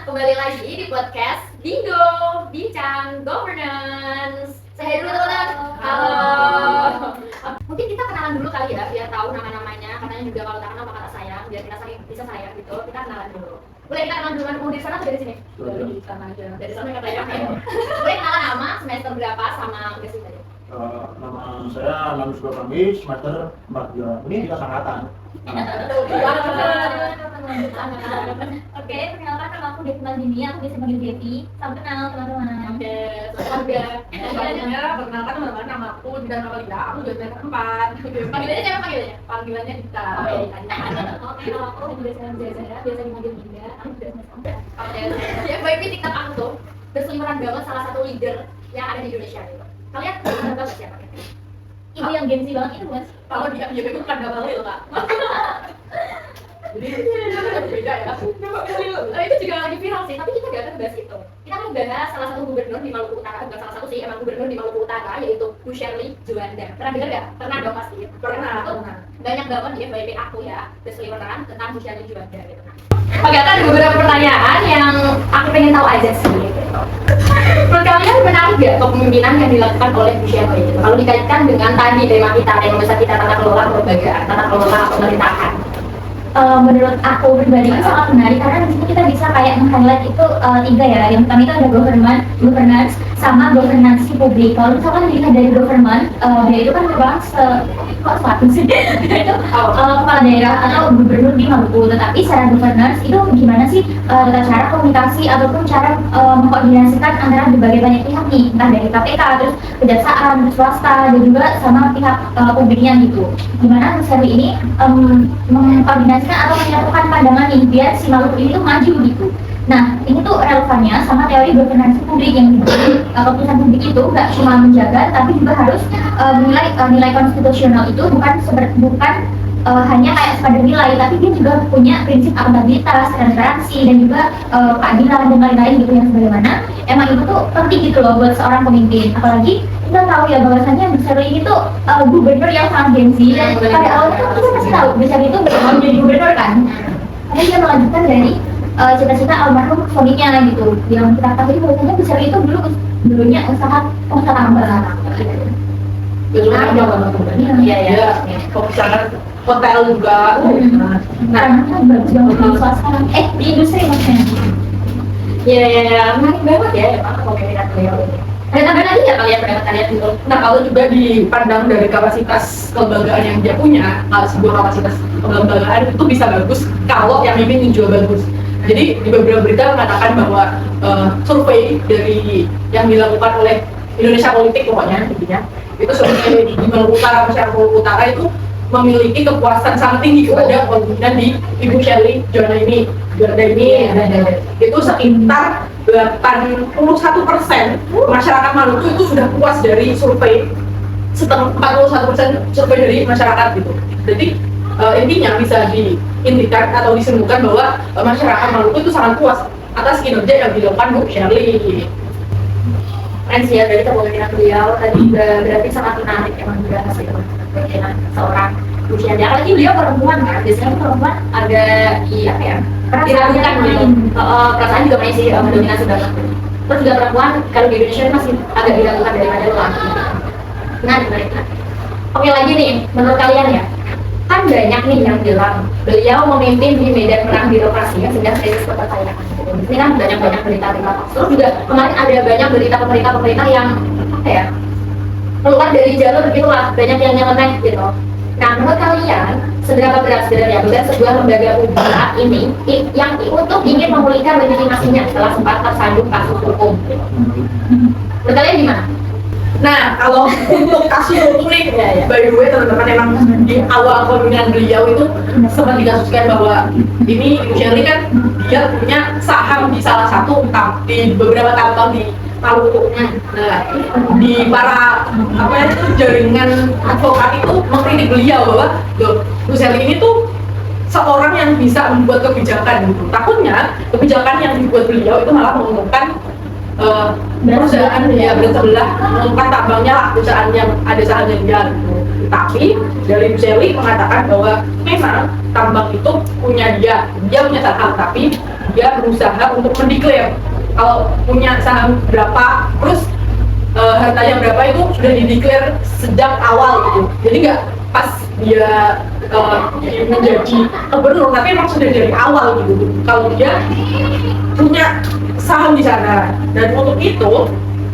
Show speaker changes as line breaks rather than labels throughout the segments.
Kembali lagi di podcast Bingo, Bincang Governance. Saya dulu teman-teman. Halo. Mungkin kita kenalan dulu kali ya, biar tahu nama-namanya. Katanya juga kalau tak kenal maka tak sayang, biar kita bisa sayang gitu. Kita kenalan dulu. Boleh kita kenalan duluan di sana atau dari sini? Dari sana aja. Dari sana katanya. Boleh kenalan nama, semester berapa sama tugas aja.
Nama saya Nanus Gopami, semester 4 ini kita angkatan.
Oke, perkenalkan nama aku Devna Dini, aku biasa panggil Devi. Salam kenal teman-teman.
Oke, semoga.
Perkenalkan teman-teman, nama aku Dita Nuralida, aku juga semester 4.
Panggilannya siapa panggilannya?
Panggilannya Dita.
Oke, kalau aku juga sekarang Zara, biasa dipanggil Dinda, aku juga semester 4.
Oke, ya baik di TikTok aku tuh berseliweran banget salah satu leader yang ada di Indonesia gitu. Kalian berseliweran banget siapa?
Ibu yang gengsi banget itu bukan?
Kalau dia itu kan gak balil, Kak. Jadi beda ya.
Nah, itu juga lagi viral sih, tapi kita gak akan bahas itu. Kita akan bahas salah satu gubernur di Maluku Utara, bukan salah satu sih, emang gubernur di Maluku Utara, yaitu Bu Shirley Juanda. Pernah dengar gak? Pernah dong pasti.
Pernah.
Banyak banget dia baik aku ya, berseliweran tentang Bu Shirley Juanda gitu. Oke, ada beberapa pertanyaan yang aku pengen tahu aja sih. Gitu. Menurut kalian menarik gak kepemimpinan yang dilakukan oleh Bu Shirley gitu? Kalau dikaitkan dengan tadi tema kita tata kelola kelembagaan, tata kelola pemerintahan.
Menurut aku pribadi itu sangat menarik karena di sini kita bisa kayak meng-highlight itu tiga ya. Yang pertama itu ada governance sama governance publik. Kalau misalkan dilihat dari government, dia itu kan merupakan suatu sih itu kepala daerah atau gubernur di Maluku. Tetapi secara governance itu gimana sih tata cara komunikasi ataupun cara mengkoordinasikan antara berbagai banyak pihak nih, entah dari KPK, terus kejaksaan, swasta, dan juga sama pihak publiknya gitu. Gimana misalnya ini mengkoordinasikan atau menyatukan pandangan nih biar si Maluku ini tuh maju gitu. Nah, ini tuh relevannya sama teori governance publik yang keputusan publik itu nggak cuma menjaga, tapi juga harus nilai konstitusional itu bukan hanya kayak sekadar nilai, tapi dia juga punya prinsip akuntabilitas, transparansi, dan juga keadilan dan lain-lain gitu yang sebagaimana emang itu tuh penting gitu loh buat seorang pemimpin. Apalagi kita tahu ya bahwasannya Bu Shirley ini tuh gubernur yang sangat gengsi, dan pada awalnya tuh kita pasti tahu Bu Shirley itu mau menjadi gubernur kan, karena dia melanjutkan dari cita-cita almarhum suaminya gitu. Yang kita ketahui bahwasannya Bu Shirley itu dulunya pengusaha tambang.
Iya.
Pemisahan hotel juga.
Nah, bagus banget di swasta. Di industri maksudnya.
Iya, menarik banget ya emang pemimpinan beliau ini. Ada tambahan lagi nggak kalian pendapat kalian gitu?
Nah, kalau juga dipandang dari kapasitas kelembagaan yang dia punya, sebuah kapasitas kelembagaan itu bisa bagus kalau yang mimpin juga bagus. Jadi di beberapa berita mengatakan bahwa survei dari yang dilakukan oleh Indonesia Politik pokoknya intinya itu survei di Maluku Utara, masyarakat Maluku Utara itu memiliki kepuasan sangat tinggi kepada kepemimpinan di Ibu Shirley Juanda ini. Itu sekitar 81% masyarakat Maluku itu sudah puas dari survei, 41% survei dari masyarakat gitu. Jadi intinya bisa diintikan atau disimpulkan bahwa masyarakat Maluku itu sangat puas atas kinerja yang dilakukan Bu Shirley.
Keren sih ya, dari kepemimpinan beliau tadi berarti sangat menarik emang juga hasil kepemimpinan seorang Bu Shirley. Apalagi beliau perempuan kan, biasanya perempuan agak diragukan gitu. Perasaan juga masih mendominasi banget. Terus juga perempuan kalau di Indonesia masih agak diragukan daripada lelaki. Menarik. Oke lagi nih, menurut kalian ya, kan banyak nih yang bilang beliau memimpin di medan perang birokrasi yang sedang krisis kepercayaan. Ini kan banyak berita-berita. Terus juga kemarin ada banyak berita pemerintah yang keluar dari jalur gitulah, banyak yang nyeleneh gitu. Nah, menurut kalian seberapa berat sebenarnya bukan sebuah lembaga publik ini yang untuk ingin memulihkan legitimasinya setelah sempat tersandung kasus hukum? Menurut kalian gimana?
Nah, kalau untuk kasus hukum nih, by the way teman-teman emang di awal kepemimpinan beliau itu sempat dikasuskan bahwa ini Ibu Shirley kan dia punya saham di salah satu di beberapa tambang di Maluku. Nah, di para jaringan advokat itu mengkritik beliau bahwa Bu Shirley ini tuh seorang yang bisa membuat kebijakan gitu. Takutnya kebijakan yang dibuat beliau itu malah menguntungkan perusahaan ya bersebelah bukan tambangnya lah, perusahaan yang ada sahamnya dia gitu. Tapi dari Bu Shelly mengatakan bahwa memang tambang itu punya dia punya saham, tapi dia berusaha untuk mendeklar kalau punya saham berapa, terus hartanya berapa itu sudah dideklar sejak awal gitu. Jadi nggak pas dia menjadi gubernur, tapi emang sudah dari awal gitu. Kalau dia punya saham di sana, dan untuk itu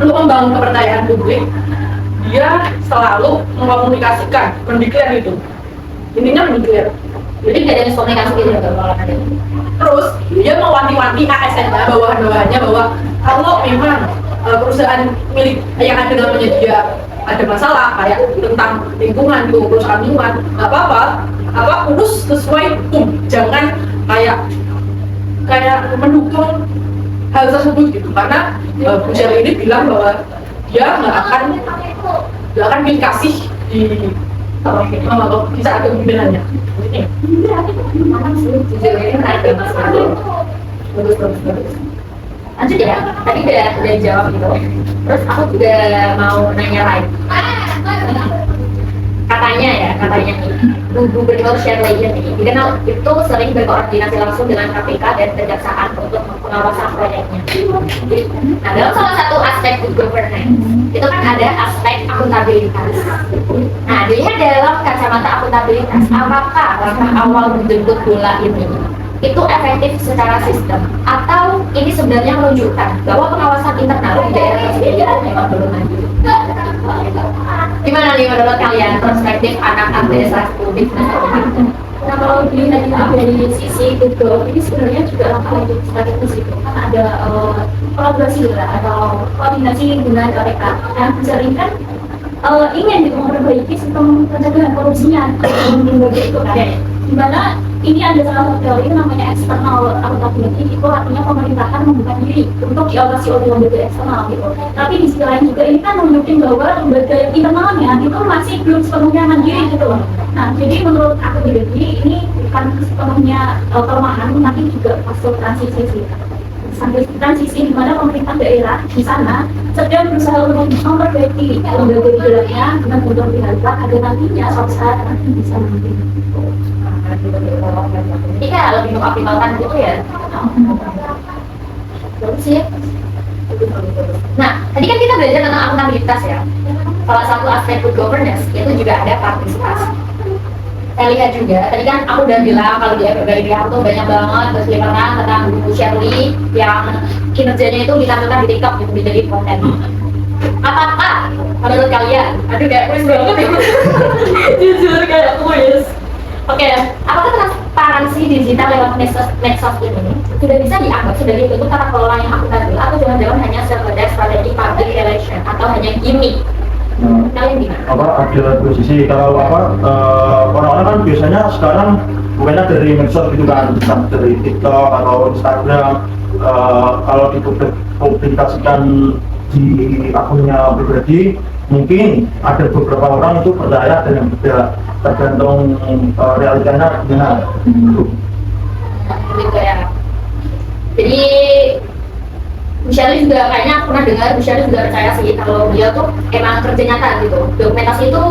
untuk membangun kepercayaan publik, dia selalu mengkomunikasikan, mendeklar itu. Intinya mendeklar.
Jadi nggak ada miskomunikasi gitu ya kalau ada.
Terus dia mewanti-wanti ASN-nya, bawahan-bawahannya bahwa kalau memang perusahaan milik yang ada namanya dia ada masalah kayak tentang lingkungan gitu, perusahaan lingkungan, nggak apa urus sesuai hukum, jangan kayak mendukung hal tersebut gitu. Karena Bu Shelly ini bilang bahwa dia nggak akan dikasih di saat kepemimpinannya.
Mana sih jujur ini menarik banget. Bagus. Lanjut ya, tadi udah jawab gitu. Terus aku juga mau nanya lagi. Katanya nih, Gubernur Shirley ini dikenal itu sering berkoordinasi langsung dengan KPK dan Kejaksaan untuk pengawasan proyeknya. Nah, dalam salah satu aspek good governance itu kan ada aspek akuntabilitas. Nah, dilihat dalam kacamata akuntabilitas, apakah langkah awal membentuk bola ini itu efektif secara sistem, atau ini sebenarnya menunjukkan bahwa pengawasan internal di daerah tersebut memang belum maju? Gimana nih menurut kalian perspektif anak administrasi publik?
Nah, kalau dilihat dari sisi Google, ini sebenarnya juga langkah untuk strategis itu kan ada kolaborasi atau koordinasi dengan KPK. Nah, sering kan ingin gitu memperbaiki sistem pencegahan korupsinya lembaga itu kan. Dimana ini ada salah satu teori namanya external accountability, itu artinya pemerintahan membuka diri untuk diawasi oleh lembaga eksternal gitu. Tapi di sisi lain juga ini kan menunjukkan bahwa lembaga internalnya itu masih belum sepenuhnya mandiri gitu loh. Nah, jadi menurut aku ini bukan sepenuhnya kelemahan, tapi juga fase transisi sih. Sampai transisi di mana pemerintah daerah di sana sedang berusaha untuk memperbaiki lembaga di dalamnya dengan bentuk pihak agar nantinya suatu saat nanti bisa memimpin.
Ini kan lebih mengoptimalkan gitu ya. Bagus sih. Nah, tadi kan kita belajar tentang akuntabilitas ya. Salah satu aspek good governance itu juga ada partisipasi. Saya lihat juga, tadi kan aku udah bilang kalau di berbagai pihak tuh banyak banget berseliweran tentang Bu Shelly yang kinerjanya itu ditampilkan di TikTok gitu, menjadi konten. Apakah menurut kalian, aduh kayak kuis banget ya, jujur kayak kuis. Oke, apakah transparansi digital lewat medsos ini sudah bisa dianggap sebagai bentuk tata kelola yang akuntabel, atau jangan-jangan hanya sekedar strategi public relation atau hanya gimmick? Kalian gimana?
Ada posisi kalau orang-orang kan biasanya sekarang bukannya dari medsos gitu kan, dari TikTok atau Instagram, kalau dipublikasikan di akunnya pribadi, mungkin ada beberapa orang itu percaya dan yang tidak, tergantung realitanya gimana.
Gitu ya. Jadi Bu Shelly juga kayaknya aku pernah dengar, Bu Shelly juga percaya sih kalau dia tuh emang kerja nyata gitu. Dokumentasi itu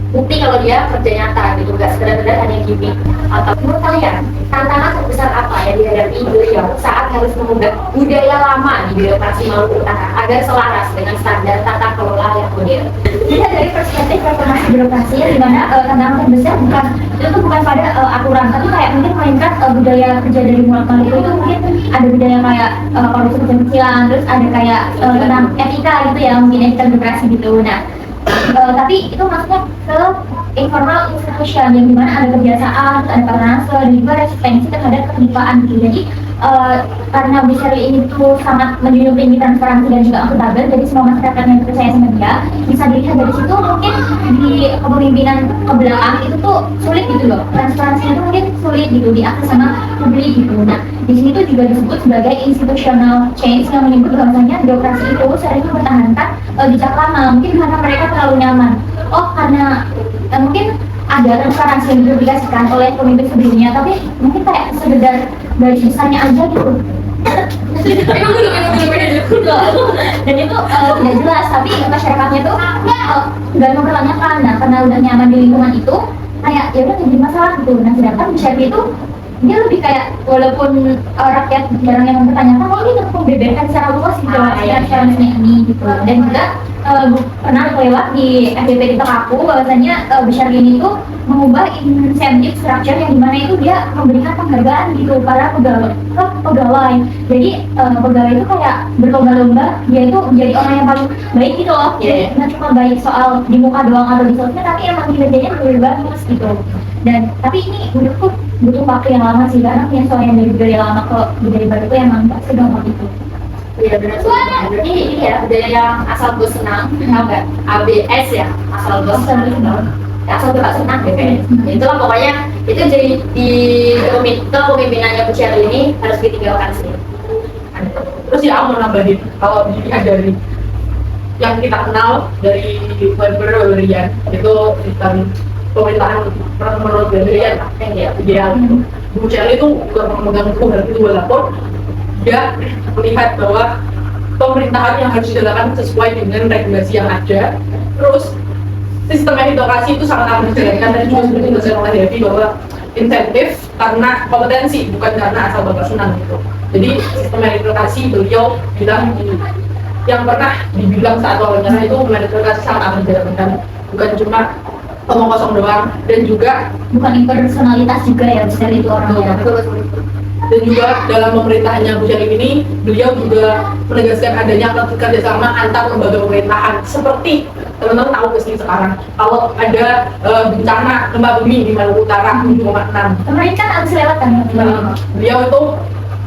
bukti kalau dia kerja nyata gitu, nggak sekedar hanya gimmick. Atau menurut kalian tantangan terbesar apa yang dihadapi beliau saat harus mengubah budaya lama di birokrasi Maluku Utara agar selaras dengan standar tata kelola yang modern?
Jadi dari perspektif reformasi birokrasi, di mana tantangan terbesar bukan pada aturan, tapi kayak mungkin mainkan budaya kerja dari Maluku itu mungkin ada budaya kayak korupsi kecil-kecilan, terus ada kayak tentang etika gitu ya, mungkin etika birokrasi gitu. Nah, tapi itu maksudnya ke informal institution yang dimana ada kebiasaan, ada patronase, dan juga resistensi terhadap keterlibatan gitu. Jadi karena Bu Shelly ini tuh sangat menjunjung tinggi transparansi dan juga akuntabel, jadi semua masyarakat yang percaya sama dia bisa dilihat dari situ. Mungkin di kepemimpinan ke belakang itu tuh sulit gitu loh, transparansi itu mungkin sulit gitu diakses sama publik gitu. Nah, di sini tuh juga disebut sebagai institutional change yang menyebut bahwasanya birokrasi itu sering mempertahankan jejak lama, mungkin karena mereka terlalu nyaman. Oh, karena mungkin ada transparansi yang dipublikasikan oleh pemimpin sebelumnya, tapi mungkin kayak sekedar dari sisanya aja gitu. gitu loh. Dan itu nggak jelas, tapi masyarakatnya tuh nggak mempertanyakan. Nah karena udah nyaman di lingkungan itu kayak ya udah jadi masalah gitu. Nah sedangkan Bu Sherly itu dia lebih kayak walaupun rakyat jarang yang mempertanyakan, oh ini membeberkan secara luas gitu secara ini gitu. Dan juga pernah lewat di FYP TikTok aku bahwasanya Bu Sherly ini tuh mengubah insentif structure yang dimana itu dia memberikan penghargaan gitu para pegawai. Jadi pegawai itu kayak berlomba-lomba dia itu menjadi orang yang paling baik gitu loh. Jadi nggak cuma baik soal di muka doang atau di sosmed, tapi emang kinerjanya lebih bagus gitu. Dan tapi ini menurutku butuh waktu yang lama sih, karena penyesuaian dari budaya lama ke budaya baru itu emang nggak segampang itu.
Iya benar sih. Ini ya budaya yang asal gue senang, tau nggak? ABS ya, asal gue senang. Asal gue gak senang BPS. Itulah pokoknya itu jadi di kepemimpinannya Bu Sherly ini harus ditinggalkan sih.
Terus ya aku mau nambahin, kalau dilihat dari yang kita kenal dari Weberian itu sistem pemerintahan menurut Weberian yang ideal. Bu Sherly itu juga memegang teguh hal itu walaupun dia melihat bahwa pemerintahan yang harus dijalankan sesuai dengan regulasi yang ada. Terus sistem meritokrasi itu sangat amat dijalankan dan juga seperti dijelaskan oleh Devi bahwa insentif karena kompetensi bukan karena asal bapak senang gitu. Jadi sistem meritokrasi beliau bilang yang pernah dibilang saat wawancara itu meritokrasi sangat amat dijalankan, bukan cuma omong kosong doang, dan juga
bukan impersonalitas juga ya Bu Sherly itu orangnya.
Dan juga dalam pemerintahannya Bu Sherly ini beliau juga menegaskan adanya kerjasama antar lembaga pemerintahan. Seperti teman-teman tahu ke sini sekarang kalau ada bencana gempa bumi di Maluku Utara 7,6,
Kemarin kan harus lewat kan?
beliau itu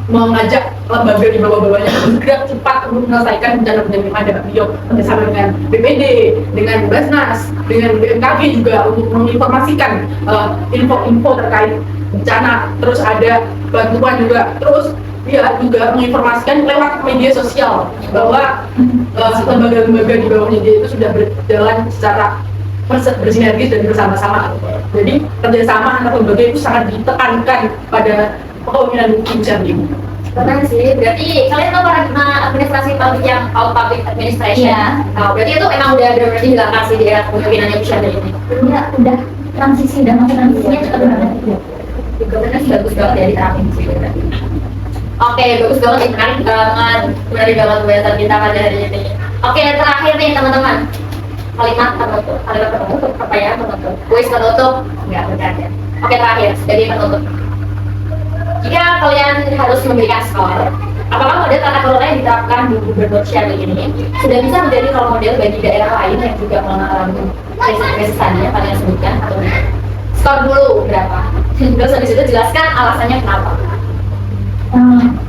mengajak lembaga di bawah-bawahnya segera cepat untuk menyelesaikan bencana-bencana yang ada. Beliau bersama dengan BPD, dengan Basnas, dengan BMKG juga untuk menginformasikan info-info terkait bencana. Terus ada bantuan juga. Terus dia juga menginformasikan lewat media sosial bahwa lembaga-lembaga di bawahnya dia itu sudah berjalan secara bersinergis dan bersama-sama. Jadi kerjasama antar lembaga itu sangat ditekankan pada kepemimpinan Bu Sherly.
Benar sih, berarti kalian tahu paradigma administrasi publik yang public administration?
Iya.
Nah, berarti itu emang udah benar-benar dihilangkan sih di era kepemimpinannya Bu Sherly ini.
Ya udah transisi, udah masuk transisinya cepet banget.
Juga benar sih bagus banget ya diterapin sih. Oke, bagus banget, menarik banget pembahasan kita pada hari ini. Oke, terakhir nih teman-teman, kalimat penutup apa ya penutup? Kuis penutup, nggak bercanda. Oke, terakhir sebagai penutup. Jika kalian harus memberikan skor, apakah model tata kelola yang diterapkan di Gubernur Sherly ini sudah bisa menjadi role model bagi daerah lain yang juga mengalami krisis tadi yang kalian sebutkan atau tidak? Skor dulu berapa? Terus habis itu jelaskan alasannya kenapa.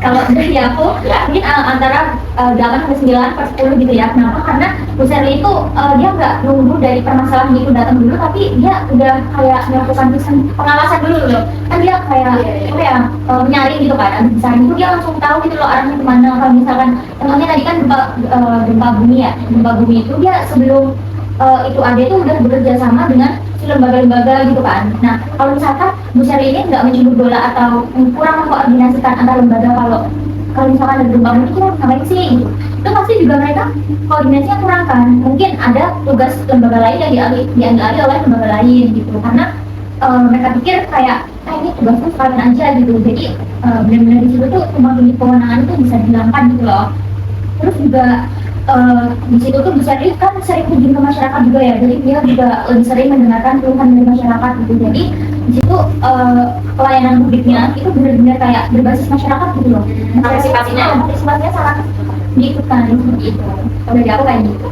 Kalau dari aku, mungkin antara 8 sampai 9 per 10 gitu ya. Kenapa? Karena Bu Sherly itu dia nggak nunggu dari permasalahan itu datang dulu, tapi dia udah kayak melakukan pengawasan dulu loh. Kan dia kayak apa ya, menyaring gitu kan. Abis disaring itu dia langsung tahu gitu loh arahnya kemana. Kalau misalkan, contohnya tadi kan gempa bumi ya. Gempa bumi itu dia sebelum itu ada itu udah bekerja sama dengan lembaga-lembaga gitu kan. Nah, kalau misalkan Bu Sherly ini nggak menjemput bola atau kurang mengkoordinasikan antar lembaga, kalau misalkan ada gempa bumi kita ngapain sih gitu, itu pasti juga mereka koordinasinya kurang kan. Mungkin ada tugas lembaga lain yang diambil alih oleh lembaga lain gitu, karena mereka pikir kayak ini tugasnya sekalian aja gitu. Jadi benar-benar di situ tuh kewenangan itu bisa dihilangkan gitu loh. Terus juga di situ tuh Bu Sherly kan sering kunjung ke masyarakat juga ya, jadi dia juga lebih sering mendengarkan keluhan dari masyarakat gitu. Jadi di situ pelayanan publiknya itu benar-benar kayak berbasis masyarakat gitu loh. Partisipasinya sangat diikutkan seperti itu. Kalau dari aku kayak gitu.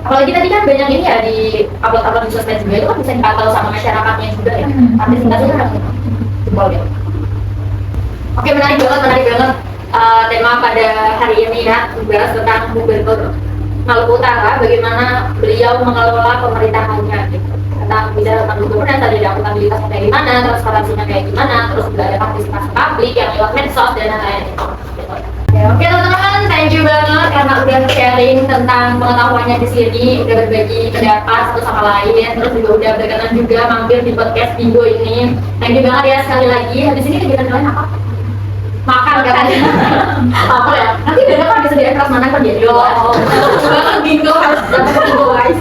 Apalagi tadi kan banyak ini ya di upload di sosmed juga, itu kan bisa dipantau sama masyarakatnya juga ya. Partisipasinya harus jempol ya. Oke, menarik banget. Tema pada hari ini ya, membahas tentang Gubernur Maluku Utara, bagaimana beliau mengelola pemerintahannya gitu. Tentang bicara tentang gubernur tadi ada akuntabilitasnya kayak gimana, transparansinya kayak gimana, terus juga ada partisipasi publik yang lewat medsos dan lain-lain. Oke teman-teman, thank you banget karena udah sharing tentang pengetahuannya di sini, udah berbagi pendapat satu sama lain, terus juga udah berkenan juga mampir di podcast Bingo ini. Thank you banget ya sekali lagi. Habis ini kegiatan kalian apa? makan kan apa ya nanti udah kan disediain kelas makan kan jadi
Yo, banget bingo harus dapat bingo guys.